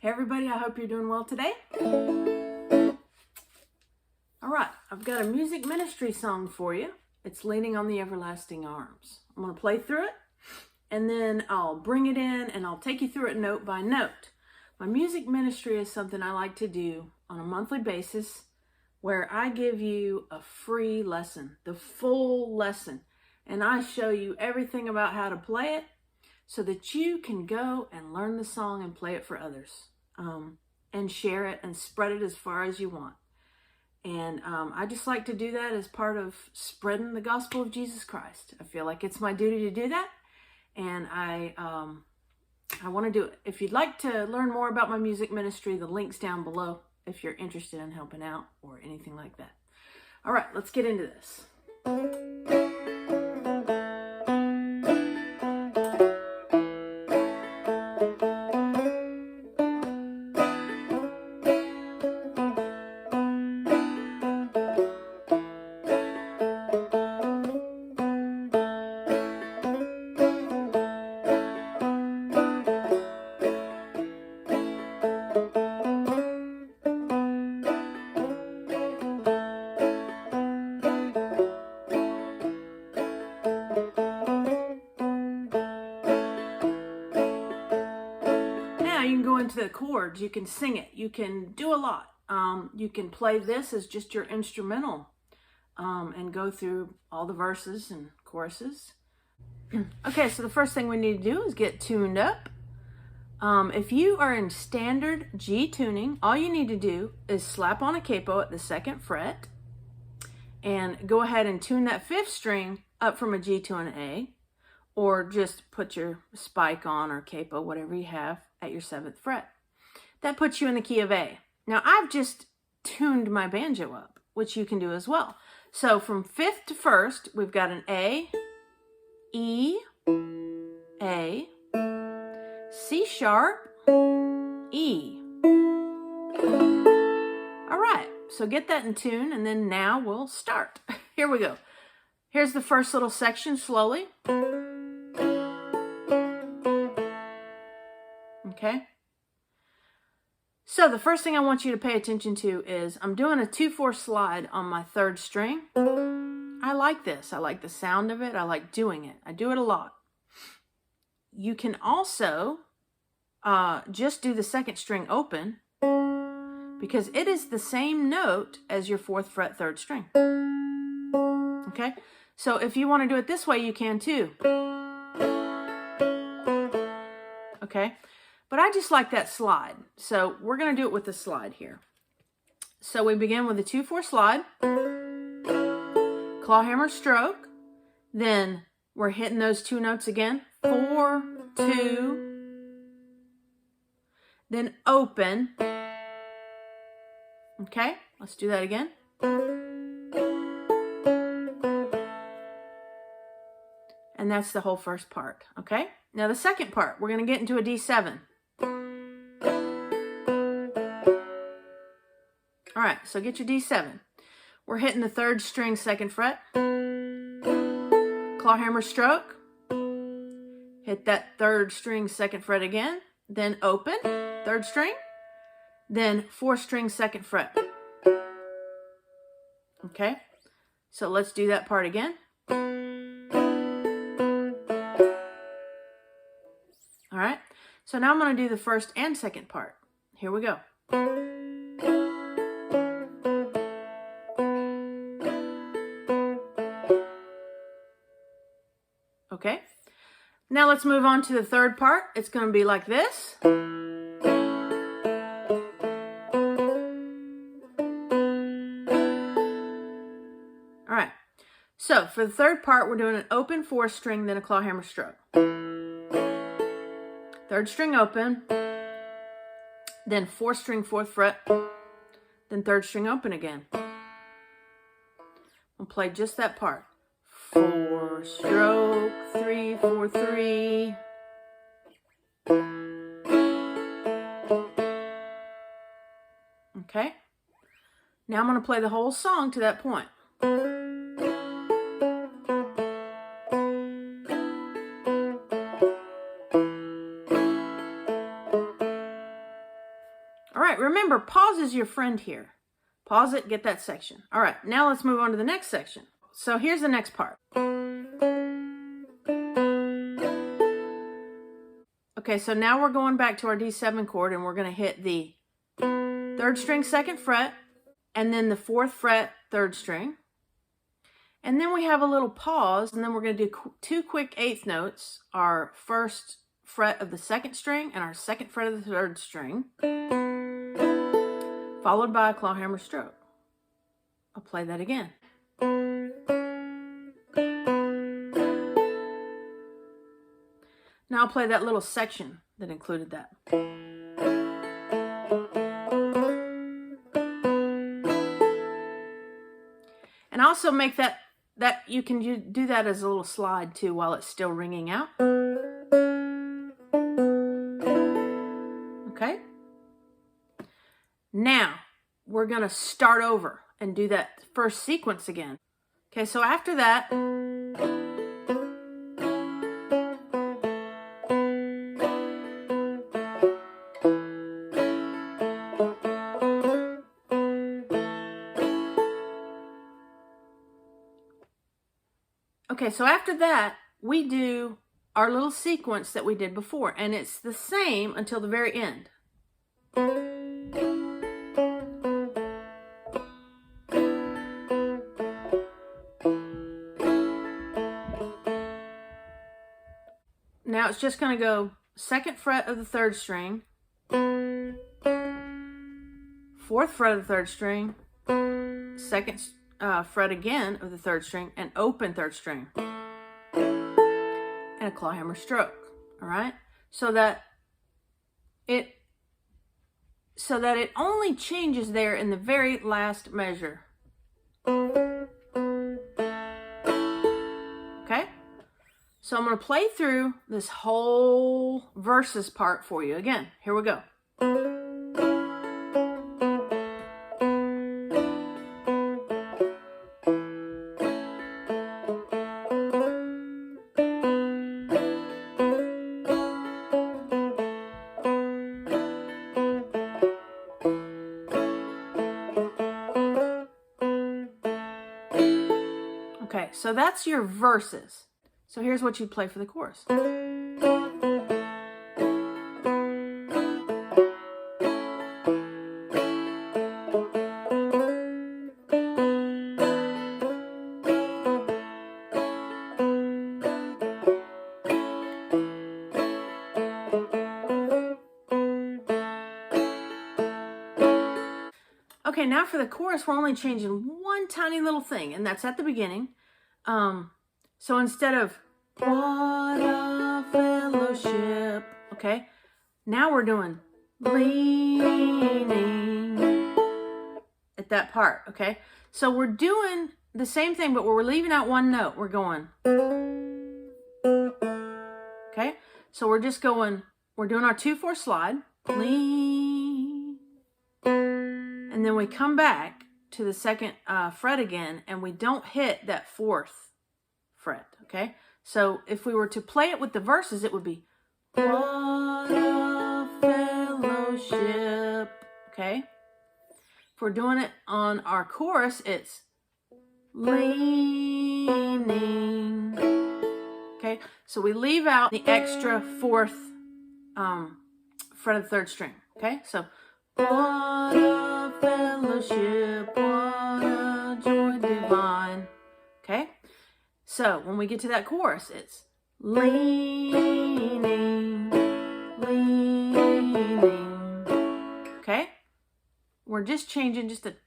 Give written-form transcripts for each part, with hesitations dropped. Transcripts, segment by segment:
Hey everybody, I hope you're doing well today. All right, I've got a music ministry song for you. It's Leaning on the Everlasting Arms. I'm going to play through it, and then I'll bring it in and I'll take you through it note by note. My music ministry is something I like to do on a monthly basis where I give you a free lesson, the full lesson, and I show you everything about how to play it so that you can go and learn the song and play it for others, and share it and spread it as far as you want. And I just like to do that as part of spreading the gospel of Jesus Christ. I feel like it's my duty to do that, and I want to do it. If you'd like to learn more about my music ministry, the link's down below if you're interested in helping out or anything like that. All right, let's get into this. You can go into the chords, you can sing it, you can do a lot. You can play this as just your instrumental and go through all the verses and choruses. Okay, so the first thing we need to do is get tuned up. If you are in standard G tuning, all you need to do is slap on a capo at the 2nd fret and go ahead and tune that 5th string up from a G to an A, or just put your spike on or capo, whatever you have, at your 7th fret. That puts you in the key of A. Now I've just tuned my banjo up, which you can do as well. So from 5th to 1st, we've got an A, E, A, C sharp, E. All right, so get that in tune, and then now we'll start. Here we go. Here's the first little section slowly. Okay. So the first thing I want you to pay attention to is I'm doing a 2/4 slide on my 3rd string. I like this. I like the sound of it. I like doing it. I do it a lot. You can also just do the 2nd string open because it is the same note as your 4th fret 3rd string. Okay. So if you want to do it this way, you can too. Okay. But I just like that slide. So we're going to do it with the slide here. So we begin with a 2/4 slide, clawhammer stroke, then we're hitting those 2 notes again, 4, 2, then open. Okay, let's do that again. And that's the whole first part, okay? Now the second part, we're going to get into a D7. All right, so get your D7. We're hitting the 3rd string 2nd fret. Clawhammer stroke. Hit that 3rd string 2nd fret again. Then open, 3rd string. Then 4th string 2nd fret. Okay, so let's do that part again. All right, so now I'm going to do the 1st and 2nd part. Here we go. Okay, now let's move on to the 3rd part. It's going to be like this. All right, so for the 3rd part, we're doing an open 4th string, then a clawhammer stroke. 3rd string open, then 4th string 4th fret, then 3rd string open again. We'll play just that part. 4 stroke, 3, 4, 3. Okay. Now I'm going to play the whole song to that point. right, remember, pause is your friend here. Pause it, get that section. All right, now let's move on to the next section. So here's the next part. Okay, so now we're going back to our D7 chord, and we're going to hit the 3rd string 2nd fret, and then the 4th fret 3rd string. And then we have a little pause, and then we're going to do 2 quick 8th notes, our 1st fret of the 2nd string and our 2nd fret of the 3rd string, followed by a clawhammer stroke. I'll play that again. Now I'll play that little section that included that. And also make that you can do that as a little slide too while it's still ringing out. Okay? Now we're going to start over and do that first sequence again. Okay, so after that, we do our little sequence that we did before, and it's the same until the very end. Now it's just going to go 2nd fret of the 3rd string, 4th fret of the 3rd string, 2nd fret again of the 3rd string, and open 3rd string, and a clawhammer stroke. All right, so that it only changes there in the very last measure. Okay, so I'm going to play through this whole verses part for you again. Here we go. Okay, so that's your verses. So here's what you play for the chorus. Okay, now for the chorus, we're only changing one tiny little thing, and that's at the beginning. So instead of what a fellowship, okay, now we're doing leaning at that part, okay? So we're doing the same thing, but we're leaving out one note. We're going, okay? So we're just going, we're doing our 2/4 slide, lean, and then we come back to the 2nd fret again, and we don't hit that 4th fret, okay? So if we were to play it with the verses, it would be what a fellowship, okay? If we're doing it on our chorus, it's leaning, okay? So we leave out the extra 4th fret of the 3rd string, okay? So what a fellowship, what a joy divine, okay? So when we get to that chorus, it's leaning, leaning, okay? We're just changing just a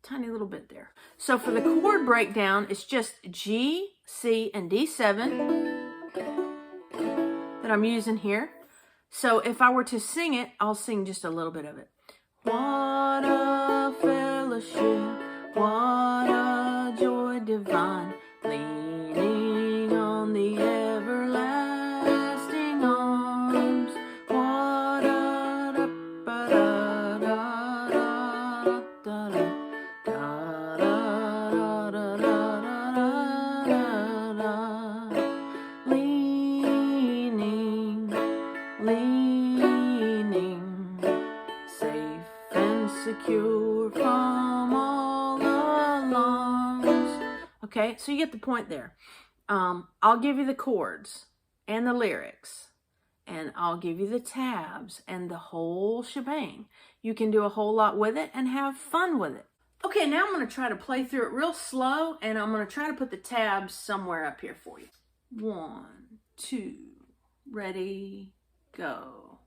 tiny little bit there. So for the chord breakdown, it's just G, C, and D7 that I'm using here. So if I were to sing it, I'll sing just a little bit of it. What a fellowship, what a joy divine, leaning on the everlasting arms. What a da ba da da da da da da da da da, leaning, leaning, safe Okay, so you get the point there. I'll give you the chords and the lyrics, and I'll give you the tabs and the whole shebang. You can do a whole lot with it and have fun with it. Okay, now I'm going to try to play through it real slow, and I'm going to try to put the tabs somewhere up here for you. 1, 2, ready, go.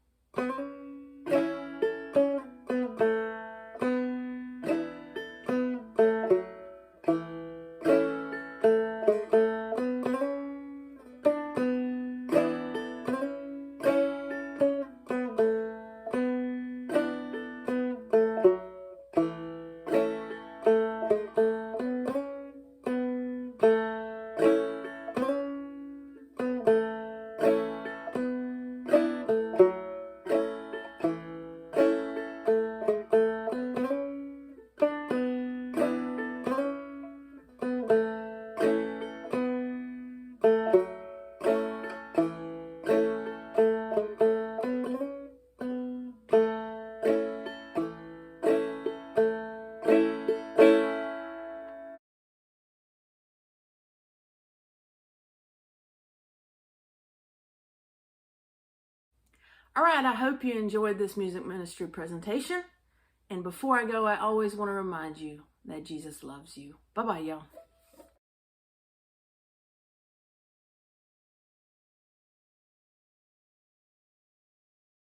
All right, I hope you enjoyed this music ministry presentation. And before I go, I always want to remind you that Jesus loves you. Bye-bye, y'all.